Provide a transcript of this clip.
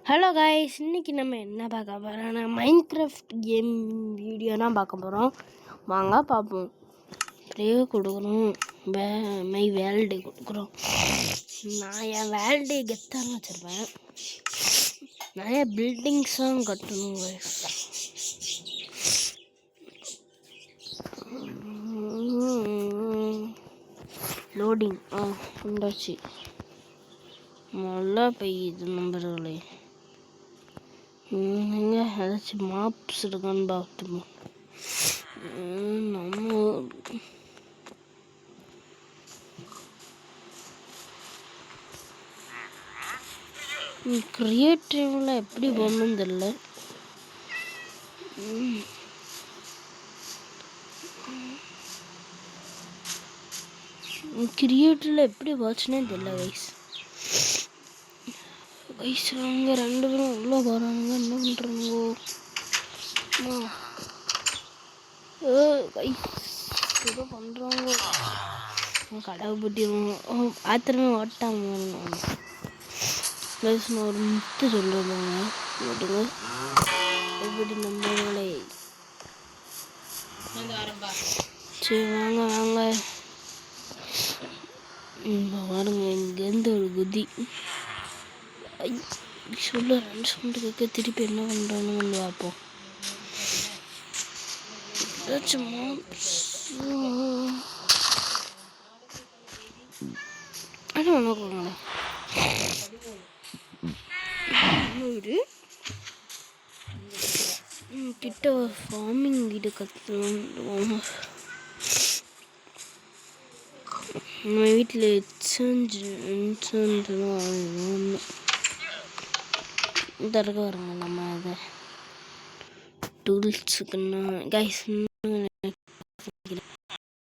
Hello guys, இன்றைக்கி நம்ம என்ன பார்க்க போகிறோம்னா மைன்கிராஃப்ட் கேம் வீடியோ தான் பார்க்க போகிறோம். வாங்க பார்ப்போம். அப்படியே கொடுக்குறோம், மை வேல்டே கொடுக்குறோம். நான் என் வேல்டே கெத்தான் வச்சுருப்பேன். நிறைய பில்டிங்ஸும் கட்டணும் guys. லோடிங் உண்டாச்சு. மழை பெய்யுது நம்பர்களே. எங்கே ஏதாச்சும் மாப்ஸ் இருக்கான்னு பார்த்துப்போம். நம்ம கிரியேட்டிவ்ல எப்படி போகணும்னு தெரியல. கிரியேட்டிவ்ல எப்படி போச்சுன்னே தெரியல கைஸ். அவங்க ரெண்டு பேரும் உள்ள போகிறாங்க. என்ன பண்ணுறாங்க ஏதோ பண்ணுறாங்க. கடவை பட்டிடுவோம். ஆத்திரமே ஓட்டாம ப்ளஸ் நான் ஒரு முத்து சொல்லுவாங்க ஓட்டுங்க. எப்படி நம்பளே சரி வாங்க வாங்க பாருங்க. இங்கேருந்து ஒரு குதி சொல்ல 2 சவுண்டு கேட்க. திருப்பி என்ன பண்ணுறான்னு வந்து பார்ப்போம். ஏதாச்சும் வீடு கிட்ட ஃபார்மிங் வீடு கற்றுவோம். நம்ம வீட்டில் தரக வருங்க. நம்ம அதை டூல்ஸுக்குன்னா கைஸ்